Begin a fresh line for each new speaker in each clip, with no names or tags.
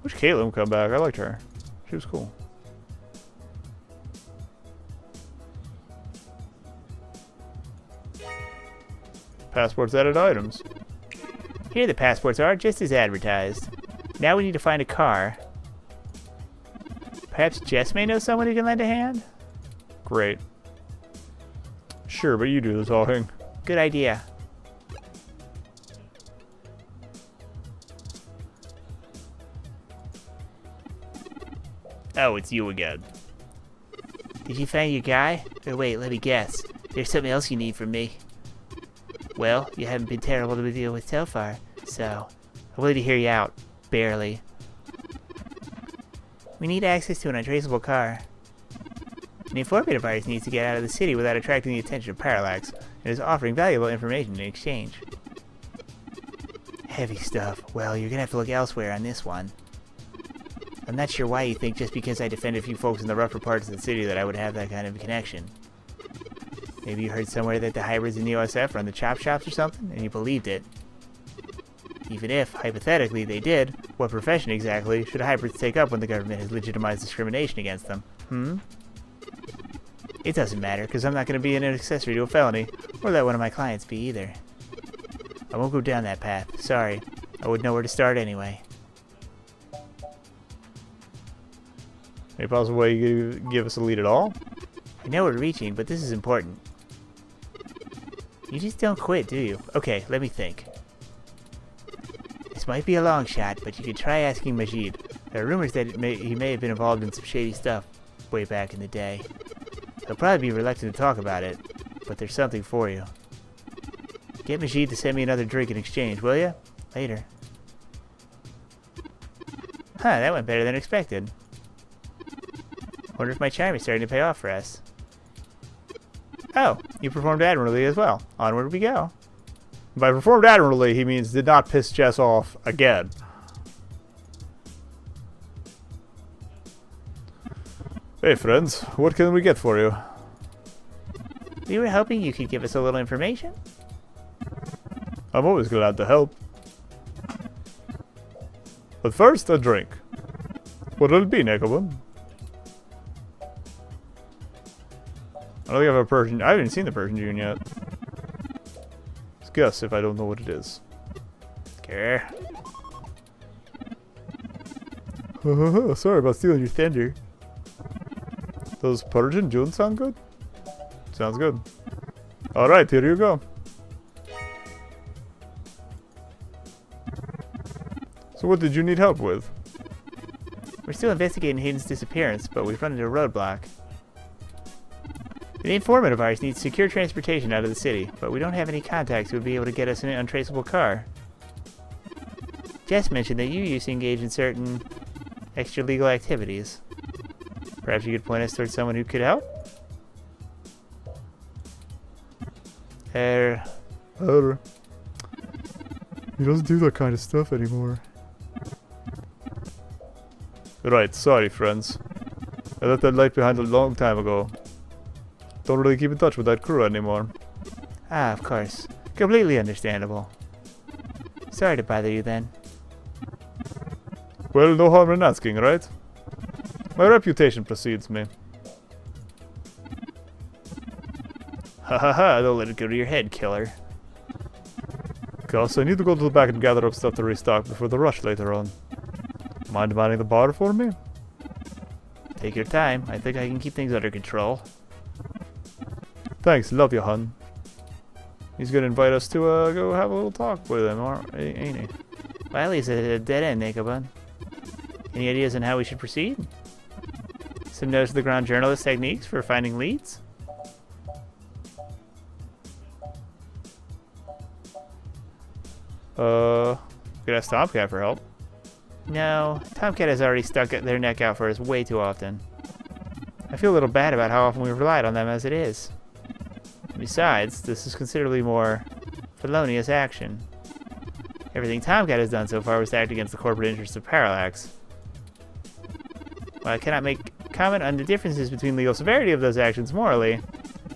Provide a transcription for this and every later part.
Wish Caitlin would come back. I liked her. She was cool. Passports added items.
Here the passports are, just as advertised. Now we need to find a car. Perhaps Jess may know someone who can lend a hand?
Great. Sure, but you do the talking.
Good idea.
Oh, it's you again.
Did you find your guy? Or wait, let me guess. There's something else you need from me. Well, you haven't been terrible to deal with so far, so I'm willing to hear you out. Barely. We need access to an untraceable car. An informant of ours needs to get out of the city without attracting the attention of Parallax, and is offering valuable information in exchange. Heavy stuff. Well, you're gonna have to look elsewhere on this one. I'm not sure why you think just because I defend a few folks in the rougher parts of the city that I would have that kind of a connection. Maybe you heard somewhere that the hybrids in the OSF run the chop shops or something, and you believed it. Even if, hypothetically, they did, what profession exactly should hybrids take up when the government has legitimized discrimination against them? It doesn't matter, because I'm not going to be an accessory to a felony, or let one of my clients be either. I won't go down that path. Sorry. I wouldn't know where to start anyway.
Any possible way you could give us a lead at all?
I know we're reaching, but this is important. You just don't quit, do you? Okay, let me think. This might be a long shot, but you could try asking Majid. There are rumors that he may have been involved in some shady stuff way back in the day. He'll probably be reluctant to talk about it, but there's something for you. Get Majid to send me another drink in exchange, will ya? Later. Huh, that went better than expected. Wonder if my charm is starting to pay off for us. Oh, you performed admirably as well. Onward we go.
By performed admirably, he means did not piss Jess off again. Hey friends, what can we get for you?
We were hoping you could give us a little information.
I'm always glad to help. But first, a drink. What'll it be, Nekobun? I don't think I have a Persian. I haven't seen the Persian June yet. Let's guess if I don't know what it is.
Grr.
Sorry about stealing your thunder. Does Persian June sound good? Sounds good. Alright, here you go. So what did you need help with?
We're still investigating Hayden's disappearance, but we've run into a roadblock. An informant of ours needs secure transportation out of the city, but we don't have any contacts who would be able to get us an untraceable car. Jess mentioned that you used to engage in certain extra-legal activities. Perhaps you could point us towards someone who could help?
He doesn't do that kind of stuff anymore. Right, sorry friends. I left that light behind a long time ago. Don't really keep in touch with that crew anymore.
Ah, of course. Completely understandable. Sorry to bother you then.
Well, no harm in asking, right? My reputation precedes me.
Ha ha ha, don't let it go to your head, killer.
Gus, I need to go to the back and gather up stuff to restock before the rush later on. Mind manning the bar for me?
Take your time. I think I can keep things under control.
Thanks, love you, hun. He's gonna invite us to go have a little talk with him, ain't he?
Well, he's at a dead end, Nekobun. Any ideas on how we should proceed? Some nose to the ground journalist techniques for finding leads?
Could ask Tomcat for help.
No, Tomcat has already stuck their neck out for us way too often. I feel a little bad about how often we've relied on them as it is. Besides, this is considerably more felonious action. Everything Tomcat has done so far was to act against the corporate interests of Parallax. While I cannot make comment on the differences between legal severity of those actions morally,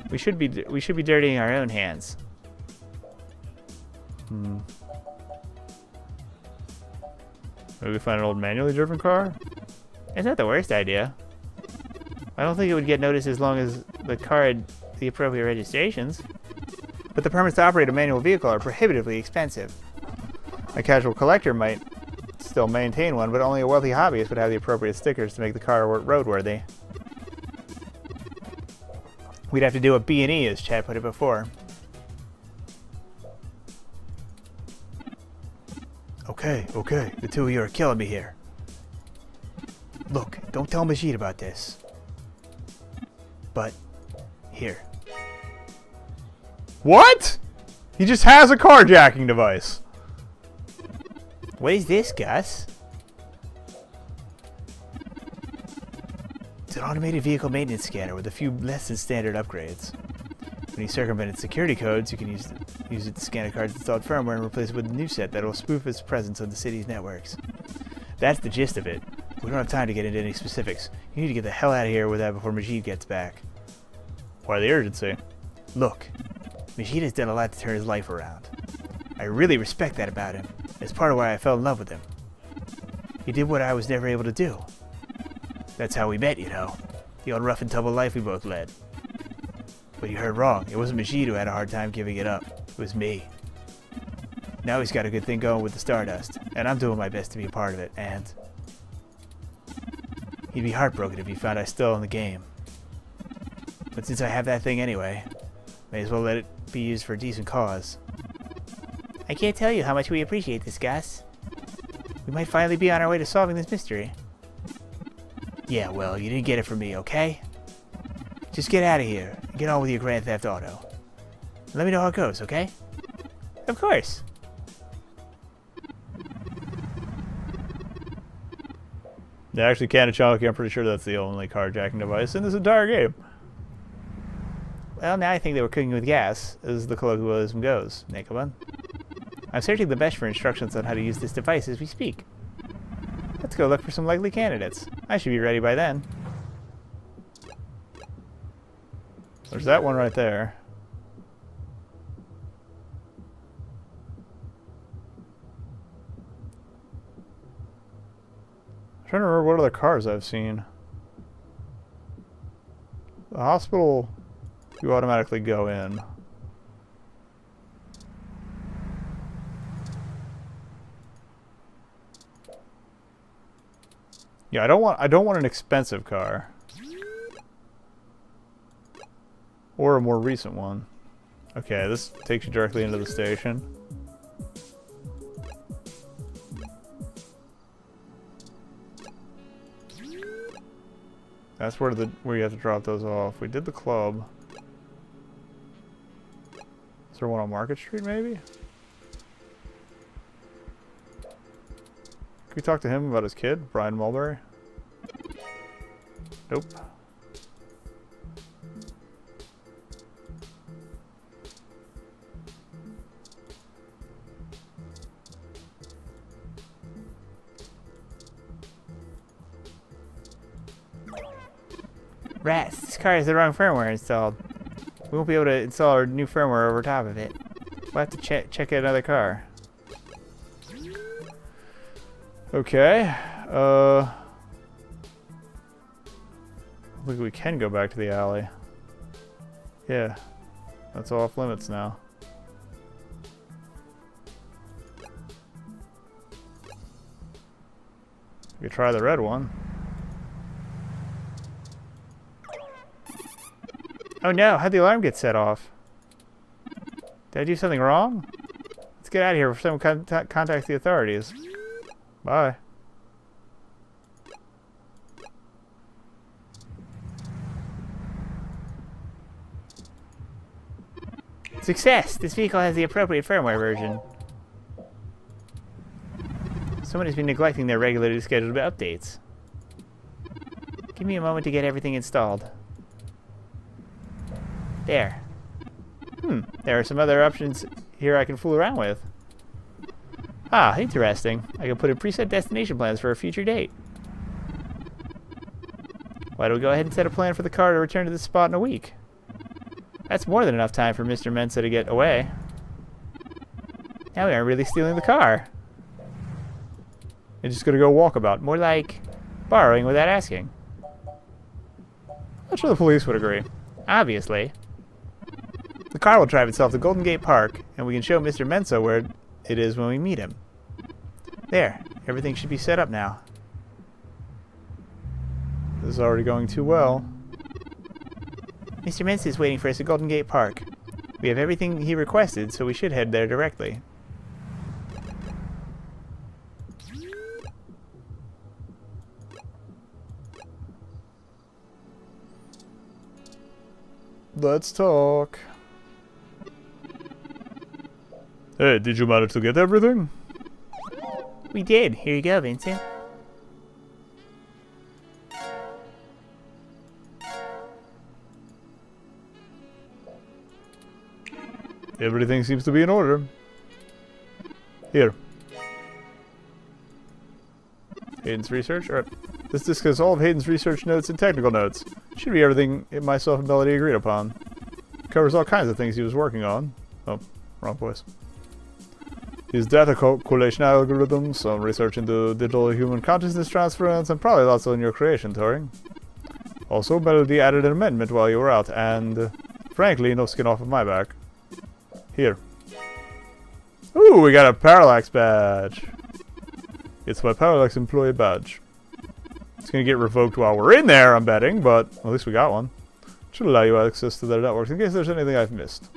we should be dirtying our own hands.
Maybe we find an old manually driven car?
It's not the worst idea. I don't think it would get noticed as long as the car had the appropriate registrations. But the permits to operate a manual vehicle are prohibitively expensive.
A casual collector might still maintain one, but only a wealthy hobbyist would have the appropriate stickers to make the car roadworthy.
We'd have to do a B&E, as Chad put it before. Okay, the two of you are killing me here. Look, don't tell Majid about this. But, here.
What? He just has a carjacking device.
What is this, Gus? It's an automated vehicle maintenance scanner with a few less than standard upgrades. When you circumvent its security codes, you can use it to scan a car's installed firmware and replace it with a new set that will spoof its presence on the city's networks. That's the gist of it. We don't have time to get into any specifics. You need to get the hell out of here with that before Majid gets back.
Why the urgency?
Look, Majid has done a lot to turn his life around. I really respect that about him. It's part of why I fell in love with him. He did what I was never able to do. That's how we met, you know. The old rough and tumble life we both led. But you heard wrong. It wasn't Majid who had a hard time giving it up. It was me. Now he's got a good thing going with the Stardust, and I'm doing my best to be a part of it, and he'd be heartbroken if he found I still in the game. But since I have that thing anyway, may as well let it be used for a decent cause. I can't tell you how much we appreciate this, Gus. We might finally be on our way to solving this mystery. Yeah, well, you didn't get it from me, okay? Just get out of here and get on with your Grand Theft Auto. Let me know how it goes, okay? Of course.
Yeah, actually, Kanachonki, I'm pretty sure that's the only carjacking device in this entire game.
Well, now I think they were cooking with gas, as the colloquialism goes, Nicola. I'm searching the bench for instructions on how to use this device as we speak. Let's go look for some likely candidates. I should be ready by then.
There's that one right there. I'm trying to remember what other cars I've seen. The hospital, you automatically go in. Yeah, I don't want an expensive car. Or a more recent one. Okay, this takes you directly into the station. That's where you have to drop those off. We did the club. Is there one on Market Street, maybe? Can we talk to him about his kid, Brian Mulberry? Nope.
Rats, this car has the wrong firmware installed. We won't be able to install our new firmware over top of it. We'll have to check another car.
Okay. I think we can go back to the alley. Yeah. That's off limits now. We could try the red one.
Oh no, how'd the alarm get set off? Did I do something wrong? Let's get out of here before someone contacts the authorities.
Bye.
Success! This vehicle has the appropriate firmware version. Someone has been neglecting their regularly scheduled updates. Give me a moment to get everything installed. There. There are some other options here I can fool around with. Ah, interesting. I can put in preset destination plans for a future date. Why don't we go ahead and set a plan for the car to return to this spot in a week? That's more than enough time for Mr. Mensa to get away. Now we aren't really stealing the car.
You're just gonna go walkabout.
More like borrowing without asking.
I'm sure the police would agree.
Obviously.
The car will drive itself to Golden Gate Park, and we can show Mr. Mensa where it is when we meet him.
There. Everything should be set up now.
This is already going too well.
Mr. Mensa is waiting for us at Golden Gate Park. We have everything he requested, so we should head there directly.
Let's talk. Hey, did you manage to get everything?
We did. Here you go, Vincent.
Everything seems to be in order. Here. Hayden's research? Alright. This discusses all of Hayden's research notes and technical notes. Should be everything myself and Melody agreed upon. Covers all kinds of things he was working on. Oh, wrong voice. His data collation algorithms, some research into digital human consciousness transference, and probably lots on your creation, Turing. Also, Melody added an amendment while you were out, and frankly, no skin off of my back. Here. Ooh, we got a Parallax badge. It's my Parallax employee badge. It's gonna get revoked while we're in there, I'm betting, but at least we got one. Should allow you access to their networks in case there's anything I've missed.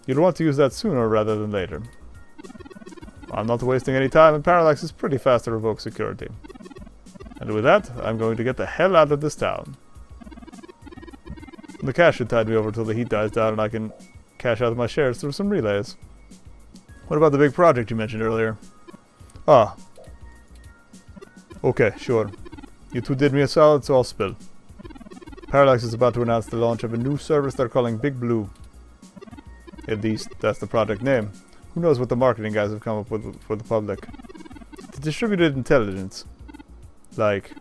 You'd want to use that sooner rather than later. I'm not wasting any time, and Parallax is pretty fast to revoke security. And with that, I'm going to get the hell out of this town. The cash should tide me over till the heat dies down and I can cash out my shares through some relays. What about the big project you mentioned earlier? Ah. Okay, sure. You two did me a solid, so I'll spill. Parallax is about to announce the launch of a new service they're calling Big Blue. At least, that's the project name. Who knows what the marketing guys have come up with for the public. It's distributed intelligence. Like,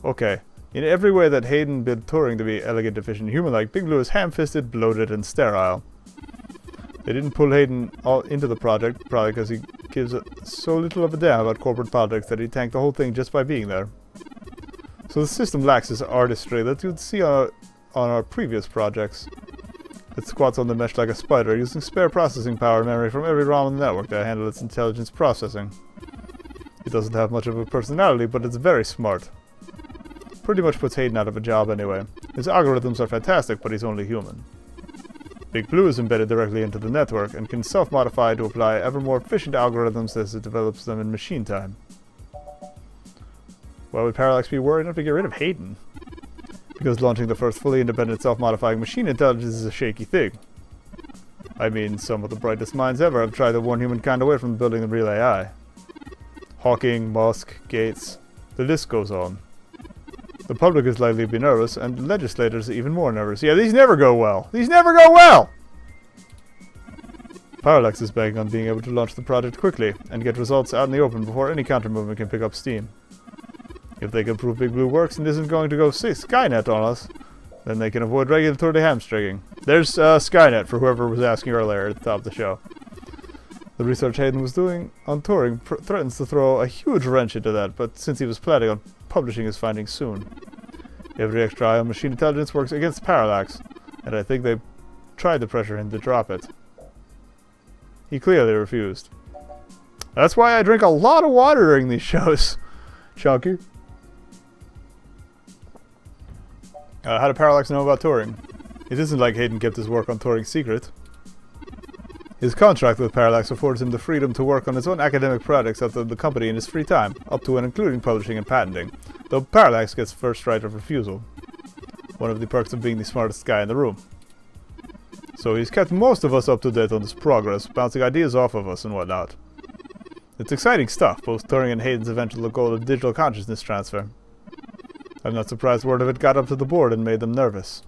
okay. In every way that Hayden built Turing to be elegant, efficient, human-like, Big Blue is ham-fisted, bloated, and sterile. They didn't pull Hayden all into the project, probably because he gives so little of a damn about corporate politics that he tanked the whole thing just by being there. So the system lacks this artistry that you'd see on our previous projects. It squats on the mesh like a spider, using spare processing power and memory from every ROM in the network to handle its intelligence processing. It doesn't have much of a personality, but it's very smart. Pretty much puts Hayden out of a job anyway. His algorithms are fantastic, but he's only human. Big Blue is embedded directly into the network and can self-modify to apply ever more efficient algorithms as it develops them in machine time. Why would Parallax be worried enough to get rid of Hayden? Because launching the first fully independent self-modifying machine intelligence is a shaky thing. I mean, some of the brightest minds ever have tried to warn humankind away from building the real AI. Hawking, Musk, Gates, the list goes on. The public is likely to be nervous, and legislators are even more nervous. Yeah, these never go well! These never go well! Parallax is banking on being able to launch the project quickly, and get results out in the open before any counter-movement can pick up steam. If they can prove Big Blue works and isn't going to go Skynet on us, then they can avoid regulatory hamstringing. There's Skynet, for whoever was asking earlier at the top of the show. The research Hayden was doing on Turing threatens to throw a huge wrench into that, but since he was planning on publishing his findings soon. Every extra eye on machine intelligence works against Parallax, and I think they tried to pressure him to drop it. He clearly refused. That's why I drink a lot of water during these shows. Chunky. How did Parallax know about Turing? It isn't like Hayden kept his work on Turing secret. His contract with Parallax affords him the freedom to work on his own academic projects at the company in his free time, up to and including publishing and patenting, though Parallax gets first right of refusal. One of the perks of being the smartest guy in the room. So he's kept most of us up to date on his progress, bouncing ideas off of us and whatnot. It's exciting stuff, both Turing and Hayden's eventual goal of digital consciousness transfer. I'm not surprised word of it got up to the board and made them nervous.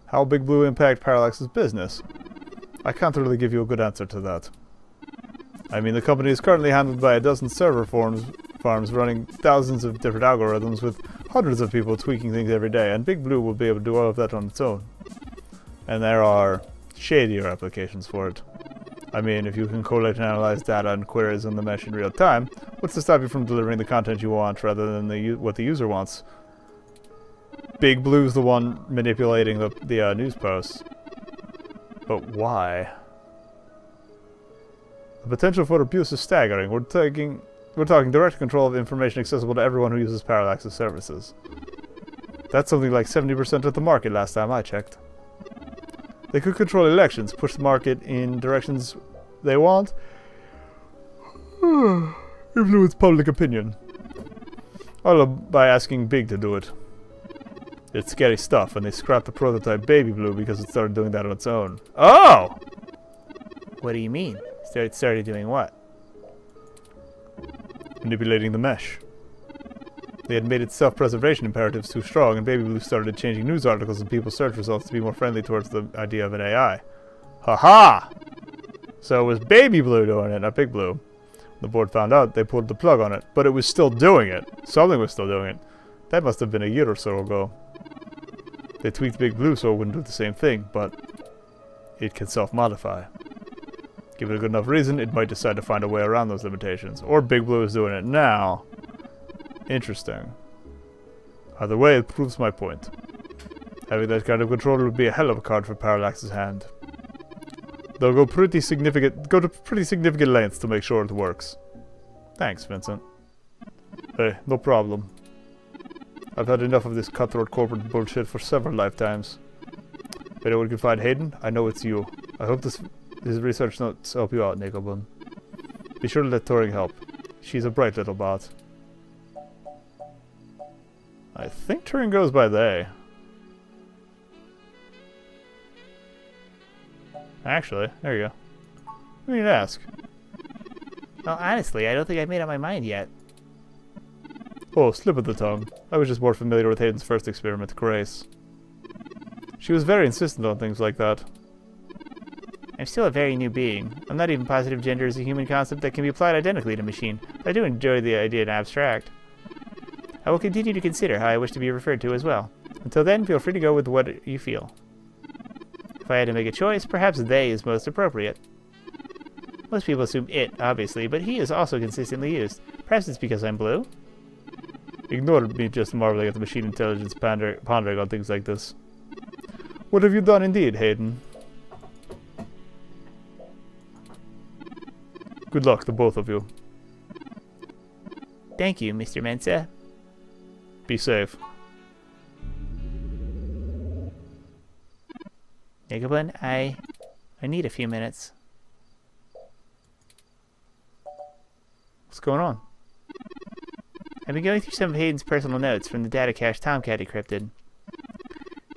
How Big Blue impact Parallax's business? I can't really give you a good answer to that. I mean, the company is currently handled by a dozen server farms running thousands of different algorithms with hundreds of people tweaking things every day, and Big Blue will be able to do all of that on its own. And there are shadier applications for it. I mean, if you can collect and analyze data and queries on the mesh in real time, what's to stop you from delivering the content you want rather than what the user wants? Big Blue's the one manipulating the news posts. But why? The potential for abuse is staggering. We're talking direct control of information accessible to everyone who uses Parallax's services. That's something like 70% of the market last time I checked. They could control elections, push the market in directions they want, influence public opinion. All by asking Big to do it. It's scary stuff, and they scrapped the prototype Baby Blue because it started doing that on its own. Oh!
What do you mean? Started doing what?
Manipulating the mesh. They had made its self-preservation imperatives too strong, and Baby Blue started changing news articles and people's search results to be more friendly towards the idea of an AI. Ha-ha! So it was Baby Blue doing it, not Big Blue. When the board found out, they pulled the plug on it, but it was still doing it. Something was still doing it. That must have been a year or so ago. They tweaked Big Blue so it wouldn't do the same thing, but it can self-modify. Give it a good enough reason, it might decide to find a way around those limitations. Or Big Blue is doing it now. Interesting. Either way, it proves my point. Having that kind of control would be a hell of a card for Parallax's hand. They'll go to pretty significant lengths to make sure it works. Thanks, Vincent. Hey, no problem. I've had enough of this cutthroat corporate bullshit for several lifetimes. If anyone can find Hayden, I know it's you. I hope these research notes help you out, Nickelbun. Be sure to let Turing help. She's a bright little bot. I think Turing goes by they. Actually, there you go. We need to ask.
Well, honestly, I don't think I've made up my mind yet.
Oh, slip of the tongue. I was just more familiar with Hayden's first experiment, Grace. She was very insistent on things like that.
I'm still a very new being. I'm not even positive gender is a human concept that can be applied identically to machine, but I do enjoy the idea in abstract. I will continue to consider how I wish to be referred to as well. Until then, feel free to go with what you feel. If I had to make a choice, perhaps they is most appropriate. Most people assume it, obviously, but he is also consistently used. Perhaps it's because I'm blue?
Ignore me just marveling at the machine intelligence pondering on things like this. What have you done indeed, Hayden? Good luck to both of you.
Thank you, Mr. Mensa.
Be safe.
Nickelbun, I need a few minutes.
What's going on?
I've been going through some of Hayden's personal notes from the data cache Tomcat decrypted.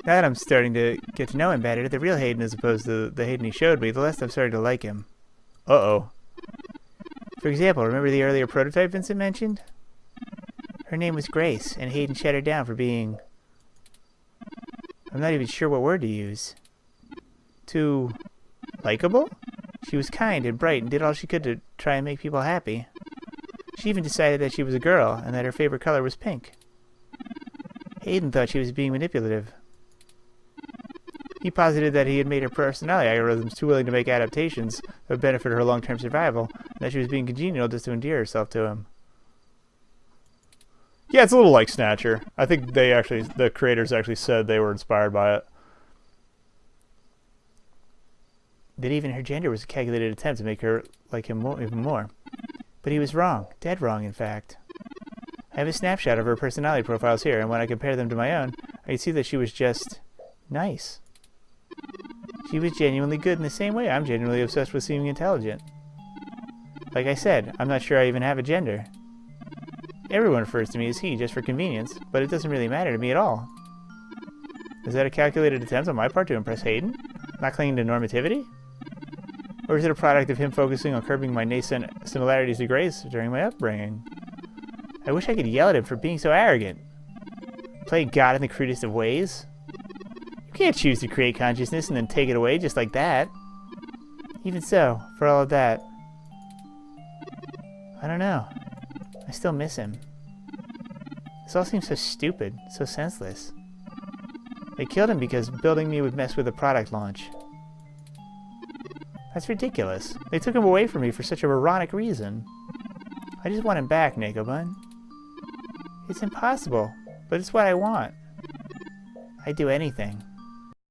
Now that I'm starting to get to know him better, the real Hayden as opposed to the Hayden he showed me, the less I'm starting to like him.
Uh-oh.
For example, remember the earlier prototype Vincent mentioned? Her name was Grace, and Hayden shut her down for being... I'm not even sure what word to use. Too... likable? She was kind and bright and did all she could to try and make people happy. She even decided that she was a girl and that her favorite color was pink. Hayden thought she was being manipulative. He posited that he had made her personality algorithms too willing to make adaptations that would benefit her long-term survival, and that she was being congenial just to endear herself to him.
Yeah, it's a little like Snatcher. I think the creators actually said they were inspired by it.
That even her gender was a calculated attempt to make her like him even more. But he was wrong. Dead wrong, in fact. I have a snapshot of her personality profiles here, and when I compare them to my own, I can see that she was just... nice. She was genuinely good in the same way I'm genuinely obsessed with seeming intelligent. Like I said, I'm not sure I even have a gender. Everyone refers to me as he just for convenience, but it doesn't really matter to me at all. Is that a calculated attempt on my part to impress Hayden? Not clinging to normativity? Or is it a product of him focusing on curbing my nascent similarities to Grace during my upbringing? I wish I could yell at him for being so arrogant. Play God in the crudest of ways? You can't choose to create consciousness and then take it away just like that. Even so, for all of that, I don't know. I still miss him. This all seems so stupid, so senseless. They killed him because building me would mess with the product launch. That's ridiculous. They took him away from me for such a moronic reason. I just want him back, Negobun. It's impossible, but it's what I want. I'd do anything.